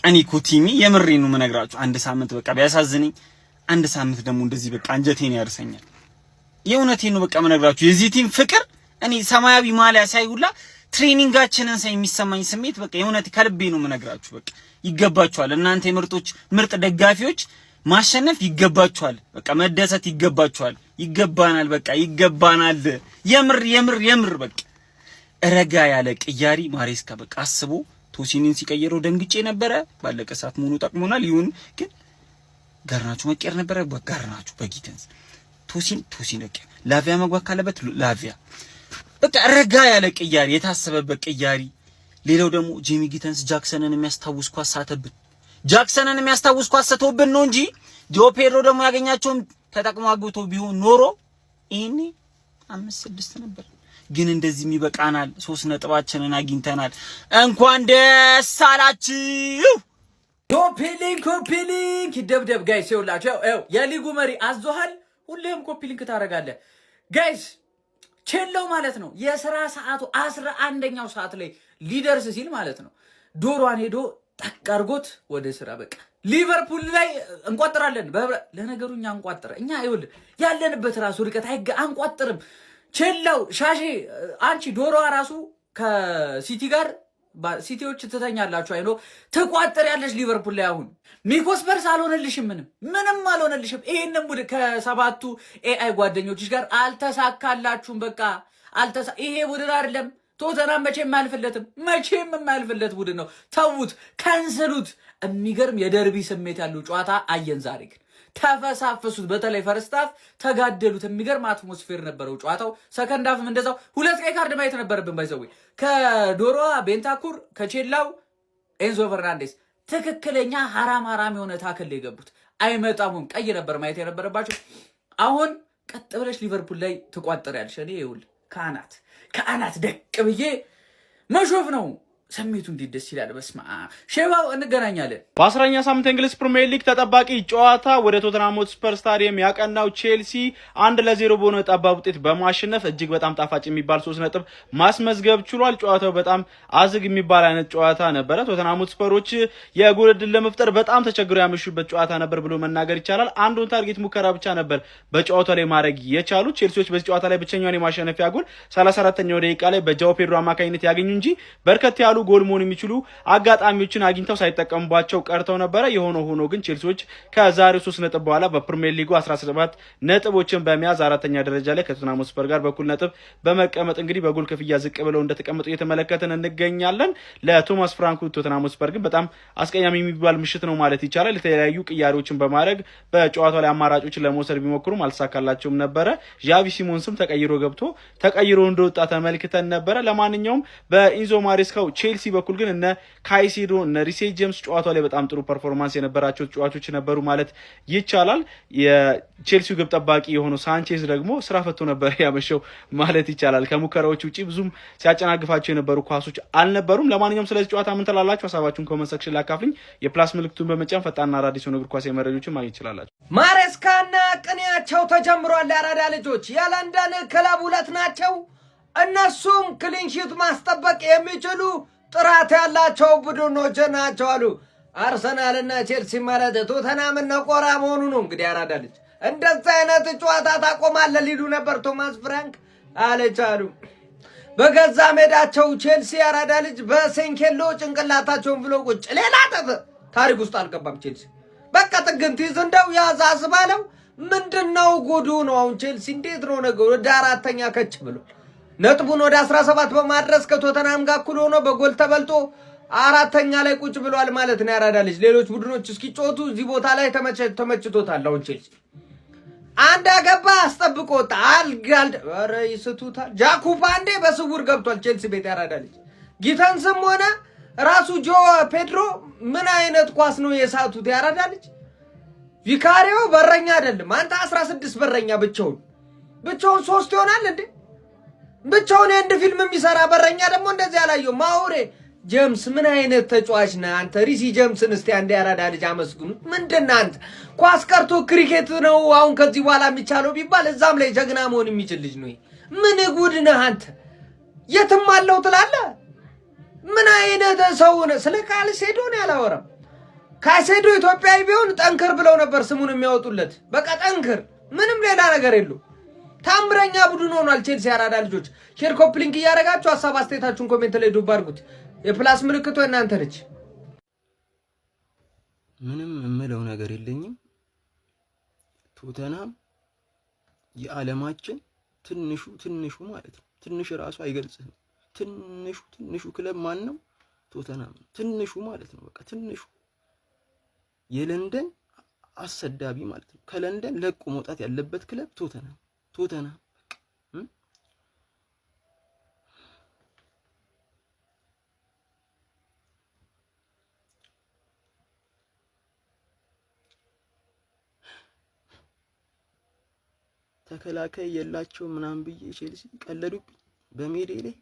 እኔ ኮቲሚ የምሬን ነው የምነግራችሁ። አንድ ሳምንት በቃ ቢያሳዝነኝ፣ አንድ ሳምንት ደግሞ እንደዚህ በቃ አንጀቴን ያርሰኛል። የእውነቴን ነው በቃ የምነግራችሁ። የዚህ ቲም ፍቅር እኔ ሰማያዊ ማሊያ ሳይሁላ ትሬኒንጋችንን ሳይ የሚሰማኝ ስሜት በቃ የእውነት ከልቤ ነው የምነግራችሁ። በቃ ይገባችኋል፣ እናንተ የምርጦች ምርጥ ደጋፊዎች ማሸነፍ ይገባችኋል። በቃ መደሰት ይገባችኋል። ይገባናል፣ በቃ ይገባናል። የምር በቃ ረጋ ያለ ቅያሪ ማሬስካ በቃ አስቦ ቶሲንን ሲቀየረው ደንግጬ ነበረ። ባለቀ ሰዓት መሆኑ ጠቅሞናል። ይሁን ግን ጋርናቹ መቀየር ነበረ። ጋርናቹ በጊተንስ ቶሲን በቃ ላቪያ መግባት ካለበት ላቪያ በቃ ረጋ ያለ ቅያሪ፣ የታሰበበት ቅያሪ። ሌላው ደግሞ ጄሚ ጊተንስ ጃክሰንን የሚያስታውስ ኳስ ሳተብን። ጃክሰንን የሚያስታውስ ኳስ ሰቶብን ነው እንጂ ጆ ፔድሮ ደግሞ ያገኛቸውን ተጠቅሞ አግብቶ ቢሆን ኖሮ ይሄኔ 5-6 ነበር። ግን እንደዚህም ይበቃናል። 3 ነጥባችንን አግኝተናል። እንኳን ደስ አላችሁ። ኮፒሊንክ ይደብደብ ጋይስ። ይኸውላችሁ የሊጉ መሪ አዞሃል። ሁሌም ኮፒሊንክ ታደርጋለህ ጋይስ። ቼለው ማለት ነው የሥራ ሰዓቱ 11ኛው ሰዓት ላይ ሊደርስ ሲል ማለት ነው ዶሯን ሄዶ ጠቅ አድርጎት ወደ ስራ በቃ ሊቨርፑል ላይ እንቋጥራለን። ለነገሩ እኛ እንቋጥረ እኛ ይኸውልህ ያለንበት ራሱ ርቀት አንቋጥርም። ቼላው ሻሼ አንቺ ዶሮዋ ራሱ ከሲቲ ጋር ሲቲዎች ትተኛላችሁ አይኖ ተቋጥር ያለሽ ሊቨርፑል ላይ አሁን ሚኮስፐርስ አልሆነልሽም፣ ምንም አልሆነልሽም። ይሄንን ቡድ ከሰባቱ ኤአይ ጓደኞችሽ ጋር አልተሳካላችሁም። በቃ ይሄ ቡድን አይደለም ቶተናም መቼም የማያልፍለት ቡድን ነው። ተውት፣ ካንሰሉት። የሚገርም የደርቢ ስሜት ያለው ጨዋታ አየን ዛሬ ግን ተፈሳፈሱት። በተለይ ፈርስት ሃፍ ተጋደሉት። የሚገርም አትሞስፌር ነበረው ጨዋታው። ሰከንድ ሃፍም እንደዛው 2 ቀይ ካርድ ማየት ነበረብን። ባይዘው ከዶሮዋ ቤንታኩር ከቼላው ኤንዞ ፈርናንዴስ ትክክለኛ ሐራም የሆነ ታክል የገቡት አይመጣሙም። ቀይ ነበር ማየት የነበረባቸው። አሁን ቀጥ ብለሽ ሊቨርፑል ላይ ትቋጥሪያለሽ። እኔ ይኸውልህ ከአናት ደቅ ብዬ መሾፍ ነው ስሜቱ እንዴት ደስ ይላል። በስማ ሼባው እንገናኛለን። በ10ኛ ሳምንት እንግሊዝ ፕሪሚየር ሊግ ተጠባቂ ጨዋታ ወደ ቶተንሃም ሆትስፐር ስታዲየም ያቀናው ቼልሲ 1-0 በሆነ ጠባብ ውጤት በማሸነፍ እጅግ በጣም ጣፋጭ የሚባል 3 ነጥብ ማስመዝገብ ችሏል። ጨዋታው በጣም አዝግ የሚባል አይነት ጨዋታ ነበረ። ቶተንሃም ሆትስፐሮች የጎል ዕድል ለመፍጠር በጣም ተቸግረው ያመሹበት ጨዋታ ነበር ብሎ መናገር ይቻላል። አንዱን ታርጌት ሙከራ ብቻ ነበር በጨዋታው ላይ ማድረግ የቻሉት። ቼልሲዎች በዚህ ጨዋታ ላይ ብቸኛውን የማሸነፊያ ጎል 34ኛው ደቂቃ ላይ በጃኦ ፔድሮ አማካኝነት ያገኙ እንጂ በርከት ያሉ ጎል መሆን የሚችሉ አጋጣሚዎችን አግኝተው ሳይጠቀሙባቸው ቀርተው ነበረ። ሆኖ ግን ቼልሲዎች ከዛሬው 3 ነጥብ በኋላ በፕሪሚየር ሊጉ 17 ነጥቦችን በመያዝ 4ኛ ደረጃ ላይ ከቶተንሃም ሆትስፐር ጋር በኩል ነጥብ በመቀመጥ እንግዲህ በጎል ክፍያ ዝቅ ብለው እንደተቀመጡ እየተመለከትን እንገኛለን። ለቶማስ ፍራንኩ ቶተንሃም ሆትስፐር ግን በጣም አስቀያሚ የሚባል ምሽት ነው ማለት ይቻላል። የተለያዩ ቅያሬዎችን በማድረግ በጨዋታው ላይ አማራጮችን ለመውሰድ ቢሞክሩም አልተሳካላቸውም ነበረ። ዣቪ ሲሞንስም ተቀይሮ እንደወጣ ተመልክተን ነበረ። ለማንኛውም በኢንዞ ማሬስካው ቼልሲ በኩል ግን እነ ካይሴዶ እነ ሪሴ ጄምስ ጨዋታው ላይ በጣም ጥሩ ፐርፎርማንስ የነበራቸው ተጫዋቾች ነበሩ ማለት ይቻላል። የቼልሲው ግብ ጠባቂ የሆነው ሳንቼዝ ደግሞ ስራ ፈቶ ነበር ያመሸው ማለት ይቻላል። ከሙከራዎች ውጪ ብዙም ሲያጨናግፋቸው የነበሩ ኳሶች አልነበሩም። ለማንኛውም ስለዚህ ጨዋታ ምን ትላላችሁ? ሀሳባችሁን ኮሜንት ሴክሽን ላይ አካፍሉኝ። የፕላስ ምልክቱን በመጫን ፈጣንና አዳዲስ የሆኑ እግር ኳስ መረጃዎችን ማግኘት ይችላላችሁ። ማሬስካና ቅኔያቸው ተጀምሯል። ያራዳ ልጆች የለንደን ክለብ 2 ናቸው። እነሱም ክሊንሺት ማስጠበቅ የሚችሉ ጥራት ያላቸው ቡድኖች ናቸው አሉ። አርሰናልና ቼልሲ ማለት ቶተንሃምና ቆራ መሆኑ ነው። እንግዲህ ያራዳ ልጅ እንደዛ አይነት ጨዋታ ታቆማለህ ሊሉ ነበር ቶማስ ፍራንክ አለች አሉ። በገዛ ሜዳቸው ቼልሲ ያራዳ ልጅ በሴንኬሎ ጭንቅላታቸውን ብሎ ቁጭ ሌላ ታሪክ ውስጥ አልገባም። ቼልሲ በቃ ጥግንት ይዝ እንደው ያዛስ ባለው ምንድነው ጉዱ ነው። አሁን ቼልሲ እንዴት ነው ነገሩ? ወደ 4ኛ ከች ብሎ ነጥቡን ወደ 17 በማድረስ ከቶተንሃም ጋር እኩል ሆኖ በጎል ተበልጦ 4ኛ ላይ ቁጭ ብሏል ማለት ነው ያራዳ ልጅ። ሌሎች ቡድኖች እስኪጮቱ እዚህ ቦታ ላይ ተመችቶታል። አሁን ቼልሲ አንድ አገባ አስጠብቆ ወጣ። ኧረ ይስቱታል። ጃኩባ አንዴ በስውር ገብቷል ቼልሲ ቤት ያራዳ ልጅ። ጊተንስም ሆነ ራሱ ጆ ፔድሮ ምን አይነት ኳስ ነው የሳቱት ያራዳ ልጅ። ቪካሪዮ በረኛ አይደለም። አንተ 16 በረኛ ብቻውን 3 ይሆናል እንዴ? ብቻውን አንድ ፊልም የሚሰራ በረኛ ደግሞ እንደዚህ ያላየው ማውሬ ጄምስ ምን አይነት ተጫዋች ነህ አንተ? ሪሲ ጄምስን እስቲ አንዴ ያራዳ ልጅ አመስግኑት። ምንድነው አንተ ኳስ ቀርቶ ክሪኬት ነው አሁን ከዚህ በኋላ የሚቻለው ቢባል እዛም ላይ ጀግና መሆን የሚችል ልጅ ነው። ምን ጉድ ነህ አንተ? የትም አለው ትላለህ። ምን አይነት ሰው ነህ? ስለ ካልሴዶ ነው ያላወራም። ካሴዶ ኢትዮጵያዊ ቢሆን ጠንክር ብለው ነበር ስሙን የሚያወጡለት። በቃ ጠንክር፣ ምንም ሌላ ነገር የለው። ታምረኛ ቡድን ሆኗል ቼልሲ። አራዳ ልጆች ሼር ኮፕሊንክ እያደረጋችሁ ሐሳብ አስተያየታችሁን ኮሜንት ላይ ዱብ አድርጉት። የፕላስ ምልክቱ እናንተ ነች። ምንም የምለው ነገር የለኝም። ቶተናም የዓለማችን ትንሹ ማለት ነው። ትንሽ ራሱ አይገልጽም። ትንሹ ክለብ ማን ነው? ቶተናም ትንሹ ማለት ነው። በቃ ትንሹ የለንደን አሰዳቢ ማለት ነው። ከለንደን ለቆ መውጣት ያለበት ክለብ ቶተናም ተከላካይ የላቸው ምናምን ብዬ ቼልሲ ቀለዱብኝ በሜዳ ላይ።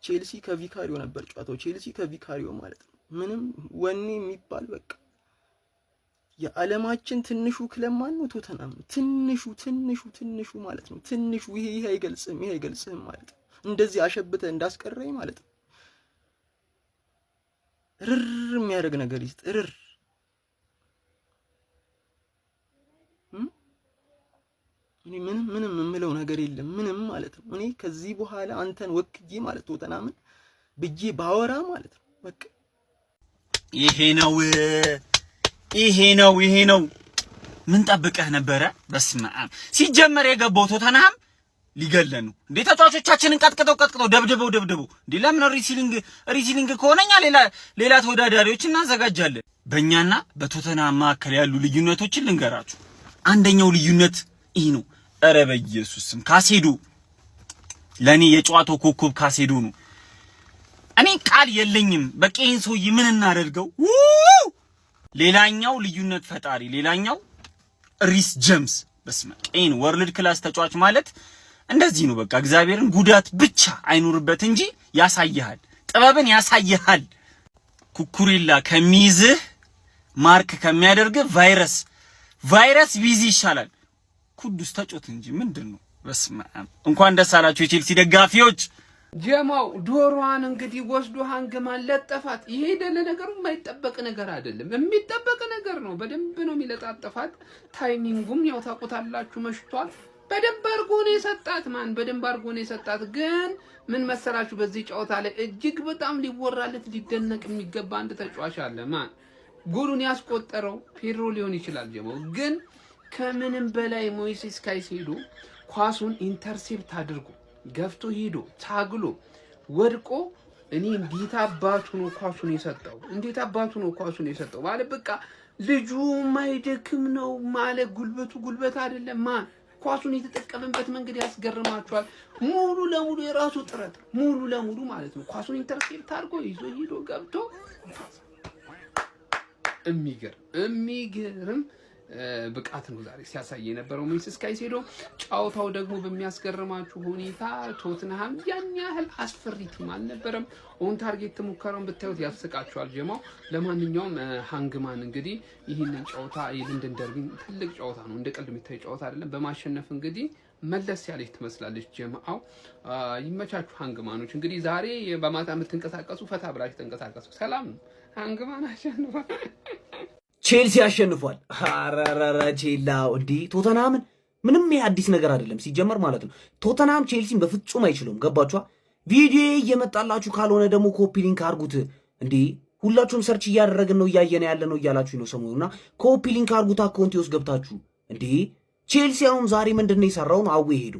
ቼልሲ ከቪካሪዮ ነበር ጨዋታው። ቼልሲ ከቪካሪዮ ማለት ነው። ምንም ወኔ የሚባል በቃ የዓለማችን ትንሹ ክለብ ማን ነው? ቶተናም ትንሹ ማለት ነው። ትንሹ ይሄ አይገልጽም ማለት ነው። እንደዚህ አሸብተ እንዳስቀረኝ ማለት ነው። ርር የሚያደርግ ነገር ይስጥ ርር እኔ ምንም የምለው ነገር የለም ምንም ማለት ነው። እኔ ከዚህ በኋላ አንተን ወክዬ ማለት ቶተናምን ብዬ ባወራ ማለት ነው በቃ ይሄ ነው ምን ጠብቀህ ነበረ? በስመ አብ ሲጀመር የገባው ቶተናም ሊገለን ነው እንዴ? ተጫዋቾቻችንን ቀጥቅጠው ደብድበው እንዴ? ለምን ሪሲሊንግ ከሆነኛ ሌላ ተወዳዳሪዎች እናዘጋጃለን። በእኛና በቶተናም መካከል ያሉ ልዩነቶችን ልንገራችሁ። አንደኛው ልዩነት ይሄ ነው። ኧረ በኢየሱስ ስም ካሴዶ ለኔ የጨዋታው ኮከብ ካሴዶ ነው። እኔ ቃል የለኝም። በቃ ይሄን ሰውዬ ምን እናደርገው? ሌላኛው ልዩነት ፈጣሪ ሌላኛው ሪስ ጀምስ በስመ አብ ወርልድ ክላስ ተጫዋች ማለት እንደዚህ ነው። በቃ እግዚአብሔርን ጉዳት ብቻ አይኑርበት እንጂ ያሳይሃል፣ ጥበብን ያሳይሃል። ኩኩሬላ ከሚይዝህ ማርክ ከሚያደርግ ቫይረስ ቢዚ ይሻላል። ኩዱስ ተጮት እንጂ ምንድነው? በስመ አብ እንኳን ደስ አላችሁ የቼልሲ ደጋፊዎች። ጀማው ዶሮዋን እንግዲህ ወስዶ ሃንግማን ለጠፋት። ይሄ ለነገሩ የማይጠበቅ ነገር አይደለም፣ የሚጠበቅ ነገር ነው። በደንብ ነው የሚለጣጠፋት። ታይሚንጉም ያው ታውቁታላችሁ፣ መሽቷል። በደንብ አድርጎ ነው የሰጣት። ግን ምን መሰላችሁ በዚህ ጨዋታ ላይ እጅግ በጣም ሊወራለት ሊደነቅ የሚገባ አንድ ተጫዋች አለ። ማን ጎሉን ያስቆጠረው ፔድሮ ሊሆን ይችላል ጀማው። ግን ከምንም በላይ ሞይሴስ ካይሴዶ ኳሱን ኢንተርሴፕት አድርጎ ገፍቶ ሄዶ ታግሎ ወድቆ እኔ እንዴት አባቱ ነው ኳሱን የሰጠው ማለት በቃ ልጁ ማይደክም ነው ማለት ጉልበት አይደለም። ማን ኳሱን የተጠቀመበት መንገድ ያስገርማቸዋል። ሙሉ ለሙሉ የራሱ ጥረት ማለት ነው። ኳሱን ኢንተርሴፕት አድርጎ ይዞ ሄዶ ገብቶ የሚገርም ብቃት ነው ዛሬ ሲያሳይ የነበረው ሞይሴስ ካይሴዶ። ጫውታው ደግሞ በሚያስገርማችሁ ሁኔታ ቶትንሃም ያን ያህል አስፈሪ ቲም አልነበረም። ኦን ታርጌት ሙከራውን ብታዩት ያስቃችኋል ጀማው። ለማንኛውም ሃንግማን እንግዲህ ይህንን ጨዋታ የለንደን ደርቢ ትልቅ ጨዋታ ነው፣ እንደ ቀልድ የሚታይ ጨዋታ አይደለም። በማሸነፍ እንግዲህ መለስ ያለች ትመስላለች ጀማው። ይመቻችሁ ሃንግማኖች። እንግዲህ ዛሬ በማታ የምትንቀሳቀሱ ፈታ ብላችሁ ተንቀሳቀሱ። ሰላም ነው። ሃንግማን አሸንፏል። ቼልሲ አሸንፏል። አራራራ ቼላው እንዴ ቶተናምን ምንም አዲስ ነገር አይደለም ሲጀመር ማለት ነው። ቶተናም ቼልሲን በፍጹም አይችሉም። ገባችኋ? ቪዲዮ እየመጣላችሁ ካልሆነ ደግሞ ኮፒ ሊንክ አርጉት። እንዴ ሁላችሁም ሰርች እያደረግን ነው እያየነ ያለ ነው እያላችሁ ነው ሰሞኑና ኮፒ ሊንክ አርጉት አካውንት ውስጥ ገብታችሁ። እንዴ ቼልሲ አሁን ዛሬ ምንድነው የሰራው? ነው አዌ ሄዱ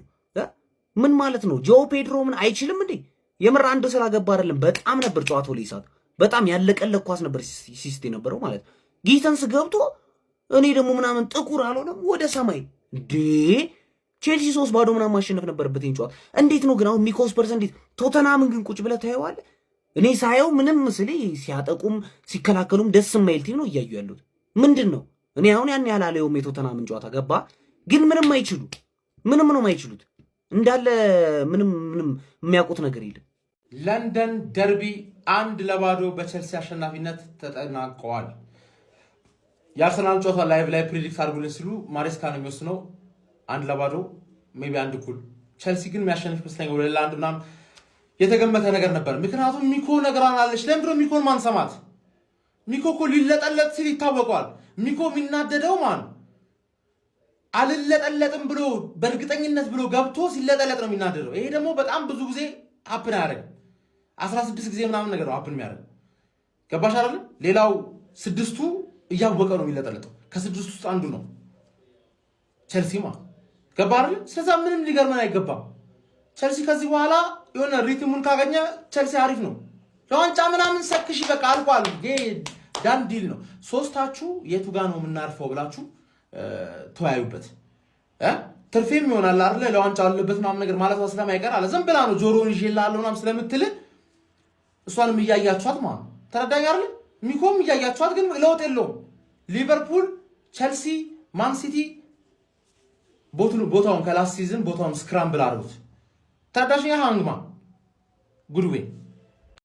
ምን ማለት ነው? ጆ ፔድሮ ምን አይችልም እንዴ? የምር አንድ ስላገባ አይደለም። በጣም ነበር ጨዋታው ላይ ሰዓት በጣም ያለቀለቅ ኳስ ነበር ሲስት የነበረው ማለት ጊተንስ ገብቶ እኔ ደግሞ ምናምን ጥቁር አልሆነም ወደ ሰማይ እንዴ ቼልሲ 3-0 ምናምን ማሸነፍ ነበረበት እንጫው። እንዴት ነው ግን አሁን ሚኮስ ፐርሰንት ቶተናምን ግን ቁጭ ብለ ታየዋል። እኔ ሳየው ምንም ምስል ሲያጠቁም ሲከላከሉም ደስ የማይል ቲም ነው እያዩ ያሉት። ምንድነው እኔ አሁን ያን ያላለውም የቶተናምን ጨዋታ ገባ ግን ምንም ነው የማይችሉት እንዳለ ምንም የሚያውቁት ነገር የለም። ለንደን ደርቢ 1-0 በቼልሲ አሸናፊነት ተጠናቀዋል። የአርሰናል ጨዋታ ላይቭ ላይ ፕሪዲክት አድርጉልን ሲሉ ማሬስካ ነው የሚወስነው 1-0 ሜቢ 1 እኩል። ቼልሲ ግን የሚያሸንፍ መስለኛል 2-1 ምናምን የተገመተ ነገር ነበር። ምክንያቱም ሚኮ ነገር አላለች። ለምንድነው ሚኮን ማንሰማት? ሚኮ እኮ ሊለጠለጥ ሲል ይታወቀዋል። ሚኮ የሚናደደው ማን አልለጠለጥም ብሎ በእርግጠኝነት ብሎ ገብቶ ሲለጠለጥ ነው የሚናደደው። ይሄ ደግሞ በጣም ብዙ ጊዜ አፕን ያደርግ 16 ጊዜ ምናምን ነገር ነው አፕን የሚያደርግ ገባሽ አይደል? ሌላው 6ቱ እያወቀ ነው የሚለጠለጠው። ከ6ቱ ውስጥ አንዱ ነው ቸልሲ ገባ አይደል? ስለዚህ ምንም ሊገርመን አይገባም። ቸልሲ ከዚህ በኋላ የሆነ ሪትሙን ካገኘ ቸልሲ አሪፍ ነው። ለዋንጫ ምናምን ሰክሽ በቃ አልቋል። ዳን ዲል ነው። ሶስታችሁ የቱ ጋር ነው የምናርፈው ብላችሁ ተወያዩበት። ትርፌም ይሆናል አይደል? ለዋንጫ አለበት ምናምን ነገር ማለት ስለማይቀር አለ ዝም ብላ ነው ጆሮን ይዤልሃለሁ ምናምን ስለምትል እሷንም እያያችኋት ማለት ተረዳኝ አይደል? ሚኮም እያያችኋት ግን ለውጥ የለውም። ሊቨርፑል፣ ቸልሲ፣ ማን ሲቲ ቦታውን ከላስት ሲዝን ቦታውን ስክራምብል አድርጉት። ተረዳሽኛ? ሃንግማ ጉድዌ